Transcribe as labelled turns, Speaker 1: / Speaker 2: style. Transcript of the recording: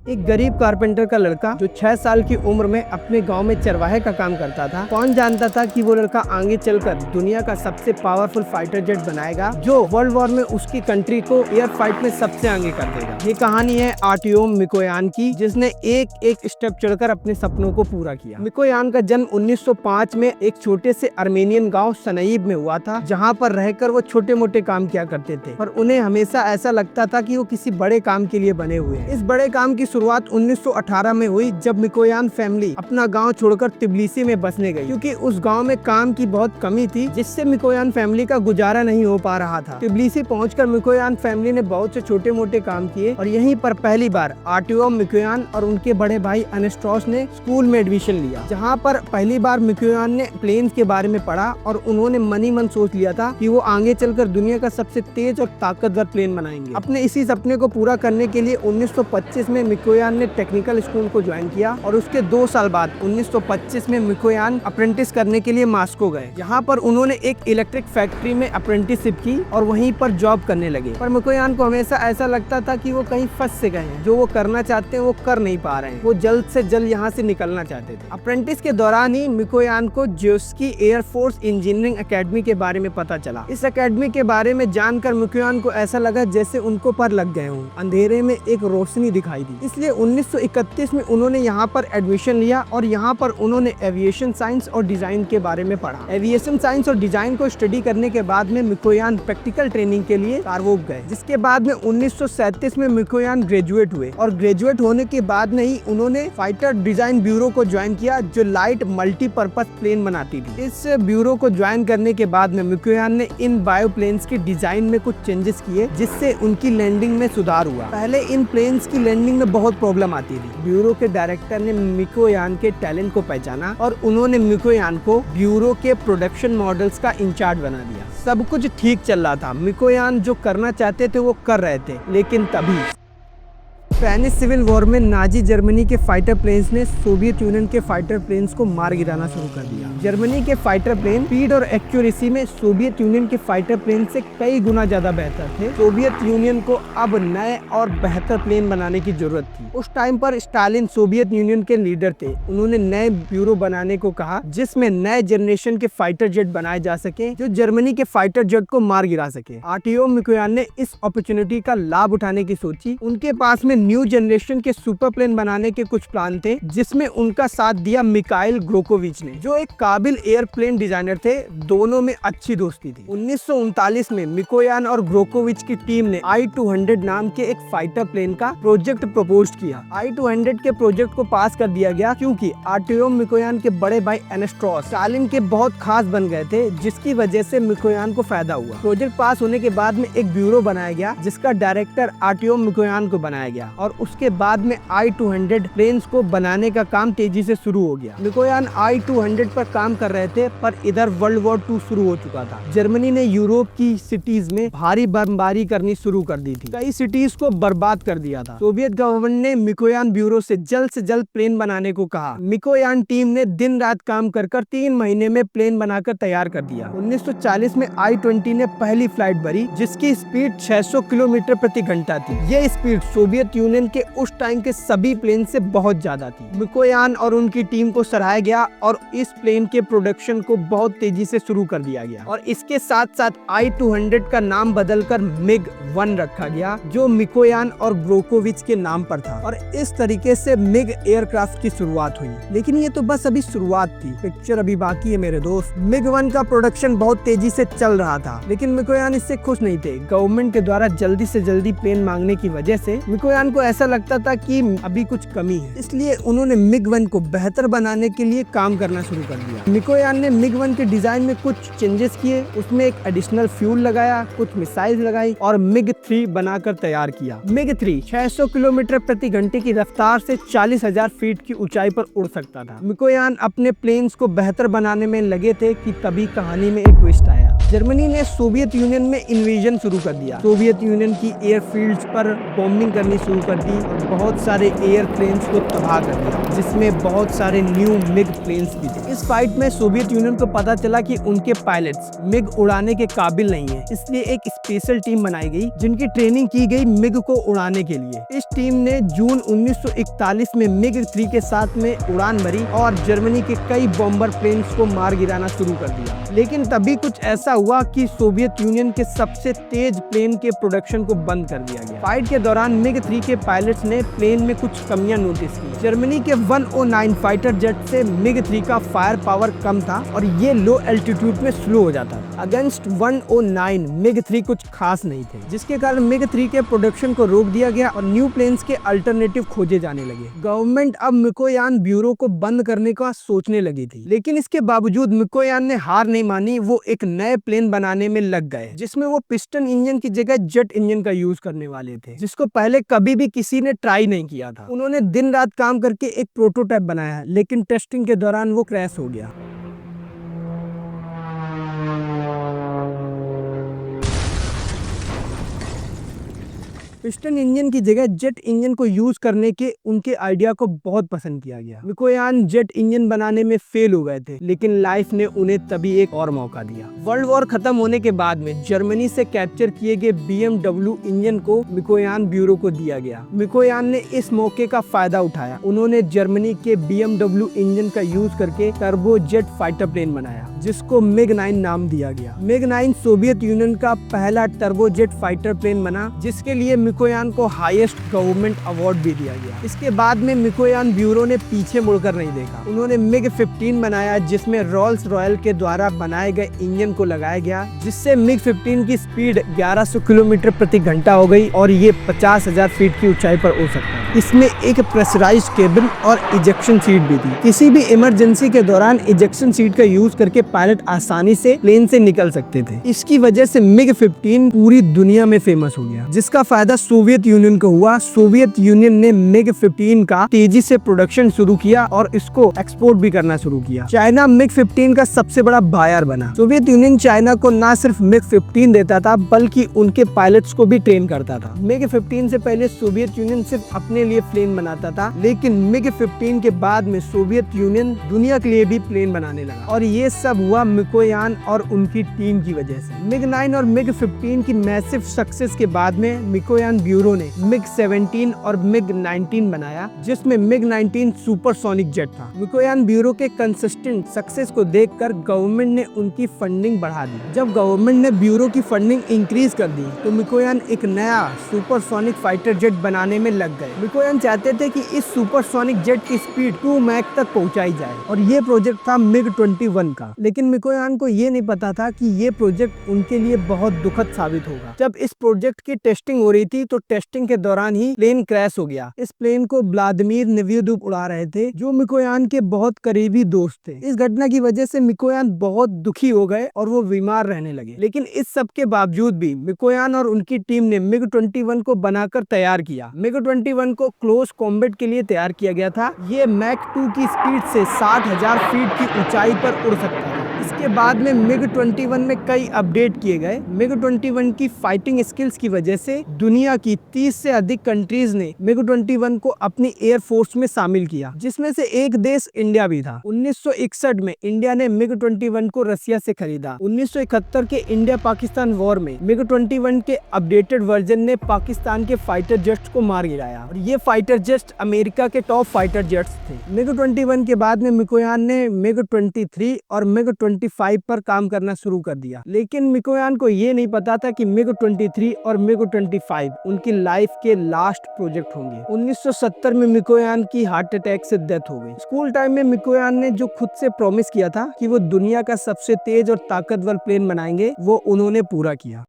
Speaker 1: एक गरीब कारपेंटर का लड़का जो 6 साल की उम्र में अपने गांव में चरवाहे का काम करता था। कौन जानता था कि वो लड़का आगे चलकर दुनिया का सबसे पावरफुल फाइटर जेट बनाएगा जो वर्ल्ड वॉर में उसकी कंट्री को एयर फाइट में सबसे आगे कर देगा। ये कहानी है आर्टियोम मिकोयान की, जिसने एक एक स्टेप चढ़कर अपने सपनों को पूरा किया। मिकोयान का जन्म 1905 में एक छोटे से अर्मेनियन गाँव सनईब में हुआ था, जहाँ पर रहकर वो छोटे मोटे काम किया करते थे, पर उन्हें हमेशा ऐसा लगता था कि वो किसी बड़े काम के लिए बने हुए हैं। इस बड़े काम की शुरुआत 1918 में हुई, जब मिकोयान फैमिली अपना गांव छोड़कर तिब्लिसी में बसने गई, क्योंकि उस गांव में काम की बहुत कमी थी, जिससे मिकोयान फैमिली का गुजारा नहीं हो पा रहा था। तिब्लिसी पहुंचकर मिकोयान फैमिली ने बहुत से छोटे मोटे काम किए और यहीं पर पहली बार आर्टियोम मिकोयान और उनके बड़े भाई अनेस्ट्रोस ने स्कूल में एडमिशन लिया, जहाँ पर पहली बार मिकोयान ने प्लेन्स के बारे में पढ़ा और उन्होंने मन ही मन सोच लिया था कि वो आगे चलकर दुनिया का सबसे तेज और ताकतवर प्लेन बनाएंगे। अपने इसी सपने को पूरा करने के लिए 1925 में मिकोयान ने टेक्निकल स्कूल को ज्वाइन किया और उसके 2 साल बाद 1925 में मिकोयान अप्रेंटिस करने के लिए मॉस्को गए, जहाँ पर उन्होंने एक इलेक्ट्रिक फैक्ट्री में अप्रेंटिसशिप की और वहीं पर जॉब करने लगे। पर मिकोयान को हमेशा ऐसा लगता था कि वो कहीं फंस से गए हैं, जो वो करना चाहते हैं वो कर नहीं पा रहे हैं। वो जल्द से जल्द यहाँ से निकलना चाहते थे। अप्रेंटिस के दौरान ही मिकोयान को जोस्की एयरफोर्स इंजीनियरिंग एकेडमी के बारे में पता चला। इस एकेडमी के बारे में जानकर मिकोयान को ऐसा लगा जैसे उनको पर लग गए हों, अंधेरे में एक रोशनी दिखाई दी। इसलिए 1931 में उन्होंने यहाँ पर एडमिशन लिया और यहाँ पर उन्होंने एविएशन साइंस और डिजाइन के बारे में पढ़ा। एविएशन साइंस और डिजाइन को स्टडी करने के बाद में मिकोयान प्रैक्टिकल ट्रेनिंग के लिए कारवोक गए, जिसके बाद में 1937 में मिकोयान ग्रेजुएट हुए और ग्रेजुएट होने के बाद में ही उन्होंने फाइटर डिजाइन ब्यूरो को ज्वाइन किया, जो लाइट मल्टीपर्पज प्लेन बनाती थी। इस ब्यूरो को ज्वाइन करने के बाद में मिकोयान ने इन बायोप्लेन्स के डिजाइन में कुछ चेंजेस किए, जिससे उनकी लैंडिंग में सुधार हुआ। पहले इन प्लेन्स की लैंडिंग में बहुत प्रॉब्लम आती थी। ब्यूरो के डायरेक्टर ने मिकोयान के टैलेंट को पहचाना और उन्होंने मिकोयान को ब्यूरो के प्रोडक्शन मॉडल्स का इंचार्ज बना दिया। सब कुछ ठीक चल रहा था, मिकोयान जो करना चाहते थे वो कर रहे थे, लेकिन तभी स्पेनिश सिविल वॉर में नाजी जर्मनी के फाइटर प्लेन्स ने सोवियत यूनियन के फाइटर प्लेन्स को मार गिराना शुरू कर दिया। जर्मनी के फाइटर प्लेन स्पीड और एक्यूरेसी में सोवियत यूनियन के फाइटर प्लेन से कई गुना ज्यादा बेहतर थे। सोवियत यूनियन को अब नए और बेहतर प्लेन बनाने की जरूरत थी। उस टाइम पर स्टालिन सोवियत यूनियन के लीडर थे। उन्होंने नए ब्यूरो बनाने को कहा, जिसमें नए जनरेशन के फाइटर जेट बनाए जा सके, जो जर्मनी के फाइटर जेट को मार गिरा सके। आर्टियोम मिकोयान ने इस अपॉर्चुनिटी का लाभ उठाने की सोची। उनके पास में न्यू जनरेशन के सुपर प्लेन बनाने के कुछ प्लान थे, जिसमें उनका साथ दिया मिकाइल ग्रोकोविच ने, जो एक काबिल एयरप्लेन डिजाइनर थे। दोनों में अच्छी दोस्ती थी। 1939 में मिकोयान और ग्रोकोविच की टीम ने I-200 नाम के एक फाइटर प्लेन का प्रोजेक्ट प्रपोज किया। I-200 के प्रोजेक्ट को पास कर दिया गया क्योंकि आर्टियोम मिकोयान के बड़े भाई अनेस्ट्रोस स्टालिन के बहुत खास बन गए थे, जिसकी वजह से मिकोयान को फायदा हुआ। प्रोजेक्ट पास होने के बाद में एक ब्यूरो बनाया गया, जिसका डायरेक्टर आर्टियोम मिकोयान को बनाया गया और उसके बाद में I-200 प्लेन्स को बनाने का काम तेजी से शुरू हो गया। मिकोयान I-200 पर काम कर रहे थे, पर इधर वर्ल्ड वॉर 2 शुरू हो चुका था। जर्मनी ने यूरोप की सिटीज में भारी बमबारी करनी शुरू कर दी थी। कई सिटीज को बर्बाद कर दिया था। सोवियत गवर्नमेंट ने मिकोयान ब्यूरो से जल्द प्लेन बनाने को कहा। मिकोयान टीम ने दिन रात काम कर 3 महीने में प्लेन बनाकर तैयार कर दिया। 1940 में I-20 ने पहली फ्लाइट भरी, जिसकी स्पीड 600 किलोमीटर प्रति घंटा थी। ये स्पीड सोवियत यूनियन के उस टाइम के सभी प्लेन से बहुत ज्यादा थी। मिकोयान और उनकी टीम को सराहा गया और इस प्लेन के प्रोडक्शन को बहुत तेजी से शुरू कर दिया गया और इसके साथ साथ I-200 का नाम बदलकर MiG-1 रखा गया, जो मिकोयान और ग्रोकोविच के नाम पर था। और इस तरीके से MiG एयरक्राफ्ट की शुरुआत हुई। लेकिन ये तो बस अभी शुरुआत थी, पिक्चर अभी बाकी है मेरे दोस्त। MiG-1 का प्रोडक्शन बहुत तेजी से चल रहा था, लेकिन मिकोयान इससे खुश नहीं थे। गवर्नमेंट के द्वारा जल्दी से जल्दी प्लेन मांगने की वजह से मिकोयान को ऐसा लगता था कि अभी कुछ कमी है, इसलिए उन्होंने MiG-1 को बेहतर बनाने के लिए काम करना शुरू कर दिया। मिकोयान ने MiG-1 के डिजाइन में कुछ चेंजेस किए, उसमें एक एडिशनल फ्यूल लगाया, कुछ मिसाइल लगाई और MiG-3 बनाकर तैयार किया। MiG-3 600 किलोमीटर प्रति घंटे की रफ्तार से 40,000 फीट की ऊंचाई पर उड़ सकता था। मिकोयान अपने प्लेन्स को बेहतर बनाने में लगे थे कि तभी कहानी में एक ट्विस्ट आया। जर्मनी ने सोवियत यूनियन में इन्वेजन शुरू कर दिया। सोवियत यूनियन की एयरफील्ड्स पर बॉम्बिंग करनी शुरू कर दी और बहुत सारे एयरप्लेन्स को तबाह कर दिया, जिसमें बहुत सारे न्यू मिग प्लेन्स भी थे। इस फाइट में सोवियत यूनियन को पता चला कि उनके पायलट्स मिग उड़ाने के काबिल नहीं है, इसलिए एक स्पेशल टीम बनाई गई जिनकी ट्रेनिंग की गई मिग को उड़ाने के लिए। इस टीम ने जून 1941 में मिग 3 के साथ में उड़ान भरी और जर्मनी के कई बॉम्बर प्लेन्स को मार गिराना शुरू कर दिया। लेकिन तभी कुछ ऐसा हुआ कि सोवियत यूनियन के सबसे तेज प्लेन के प्रोडक्शन को बंद कर दिया गया। फाइट के दौरान मिग 3 के पायलट्स ने प्लेन में कुछ कमियां नोटिस की। जर्मनी के 109 फाइटर जेट से मिग 3 का फायर पावर कम था और ये लो एल्टीट्यूड में स्लो हो जाता था। अगेंस्ट 109 मिग 3 कुछ खास नहीं थे, जिसके कारण मिग 3 के प्रोडक्शन को रोक दिया गया और न्यू प्लेन्स के अल्टरनेटिव खोजे जाने लगे। गवर्नमेंट अब मिकोयान ब्यूरो को बंद करने का सोचने लगी थी, लेकिन इसके बावजूद मिकोयान ने हार नहीं मानी। वो एक नए प्लेन बनाने में लग गए, जिसमें वो पिस्टन इंजन की जगह जेट इंजन का यूज करने वाले थे, जिसको पहले कभी भी किसी ने ट्राई नहीं किया था। उन्होंने दिन रात काम करके एक प्रोटोटाइप बनाया, लेकिन टेस्टिंग के दौरान वो क्रैश हो गया। पिस्टन इंजन की जगह जेट इंजन को यूज करने के उनके आइडिया को बहुत पसंद किया गया। मिकोयान जेट इंजन बनाने में फेल हो गए थे, लेकिन लाइफ ने उन्हें तभी एक और मौका दिया। वर्ल्ड वॉर खत्म होने के बाद में जर्मनी से कैप्चर किए गए BMW इंजन को मिकोयान ब्यूरो को दिया गया। मिकोयान ने इस मौके का फायदा उठाया। उन्होंने जर्मनी के BMW इंजन का यूज करके टर्बो जेट फाइटर प्लेन बनाया, जिसको मिग 9 नाम दिया गया। मिग 9 सोवियत यूनियन का पहला टर्बो जेट फाइटर प्लेन बना, जिसके लिए मिकोयान को हाईएस्ट गवर्नमेंट अवार्ड भी दिया गया। इसके बाद में मिकोयान ब्यूरो ने पीछे मुड़कर नहीं देखा। उन्होंने मिग 15 बनाया, जिसमें रोल्स रॉयल के द्वारा बनाए गए इंजन को लगाया गया, जिससे मिग 15 की स्पीड 1100 किलोमीटर प्रति घंटा हो गई और ये 50,000 फीट की ऊंचाई पर उड़ सकता है। इसमें एक प्रेशराइज्ड केबिन और इजेक्शन सीट भी थी। किसी भी इमरजेंसी के दौरान इजेक्शन सीट का यूज करके पायलट आसानी से प्लेन से निकल सकते थे। इसकी वजह से मिग 15 पूरी दुनिया में फेमस हो गया, जिसका फायदा सोवियत यूनियन को हुआ। सोवियत यूनियन ने मिग 15 का तेजी से प्रोडक्शन शुरू किया और इसको एक्सपोर्ट भी करना शुरू किया। चाइना मिग 15 का सबसे बड़ा बायर बना। सोवियत यूनियन चाइना को न सिर्फ मिग 15 देता था, बल्कि उनके पायलट्स को भी ट्रेन करता था। मिग 15 से पहले सोवियत यूनियन सिर्फ अपने लिए प्लेन बनाता था, लेकिन मिग 15 के बाद में सोवियत यूनियन दुनिया के लिए भी प्लेन बनाने लगा और ये सब हुआ मिकोयान और उनकी टीम की वजह से। मिग 9 और मिग 15 की मैसिव सक्सेस के बाद में मिकोयान ब्यूरो ने मिग 17 और मिग 19 बनाया, जिसमें मिग 19 सुपरसोनिक जेट था। मिकोयान ब्यूरो के कंसिस्टेंट सक्सेस को देखकर गवर्नमेंट ने उनकी फंडिंग बढ़ा दी। जब गवर्नमेंट ने ब्यूरो की फंडिंग इंक्रीज कर दी, तो मिकोयान एक नया सुपरसोनिक फाइटर जेट बनाने में लग गए। मिकोयान चाहते थे कि इस सुपरसोनिक जेट की स्पीड 2 मैक तक पहुंचाई जाए और ये प्रोजेक्ट था मिग 21 का। लेकिन मिकोयान को ये नहीं पता था कि ये प्रोजेक्ट उनके लिए बहुत दुखद साबित होगा। जब इस प्रोजेक्ट की टेस्टिंग हो रही थी, तो टेस्टिंग के दौरान ही प्लेन क्रैश हो गया। इस प्लेन को व्लादिमीर नेवेद्यूव उड़ा रहे थे, जो मिकोयान के बहुत करीबी दोस्त थे। इस घटना की वजह से मिकोयान बहुत दुखी हो गए और वो बीमार रहने लगे। लेकिन इस सब के बावजूद भी मिकोयान और उनकी टीम ने मिग 21 को बनाकर तैयार किया। मिग 21 को क्लोज कॉम्बैट के लिए तैयार किया गया था। ये मैक 2 की स्पीड से 60,000 फीट की ऊंचाई पर उड़ सकता था। इसके बाद में मिग 21 में कई अपडेट किए गए। मिग 21 की फाइटिंग स्किल्स की वजह से दुनिया की 30 से अधिक कंट्रीज ने मिग 21 को अपनी एयर फोर्स में शामिल किया, जिसमें से एक देश इंडिया भी था। 1961 में इंडिया ने मिग 21 को रसिया से खरीदा। 1971 के इंडिया पाकिस्तान वॉर में मिग 21 के अपडेटेड वर्जन ने पाकिस्तान के फाइटर जेट्स को मार गिराया और ये फाइटर जेट्स अमेरिका के टॉप फाइटर जेट्स थे। मिग 21 के बाद में मिकोयान ने मिग 23 और मिग 25 पर काम करना शुरू कर दिया। लेकिन मिकोयान को ये नहीं पता था कि मिग 23 और मिग 25 उनकी लाइफ के लास्ट प्रोजेक्ट होंगे। 1970 में मिकोयान की हार्ट अटैक से डेथ हो गई। स्कूल टाइम में मिकोयान ने जो खुद से प्रॉमिस किया था कि वो दुनिया का सबसे तेज और ताकतवर प्लेन बनाएंगे, वो उन्होंने पूरा किया।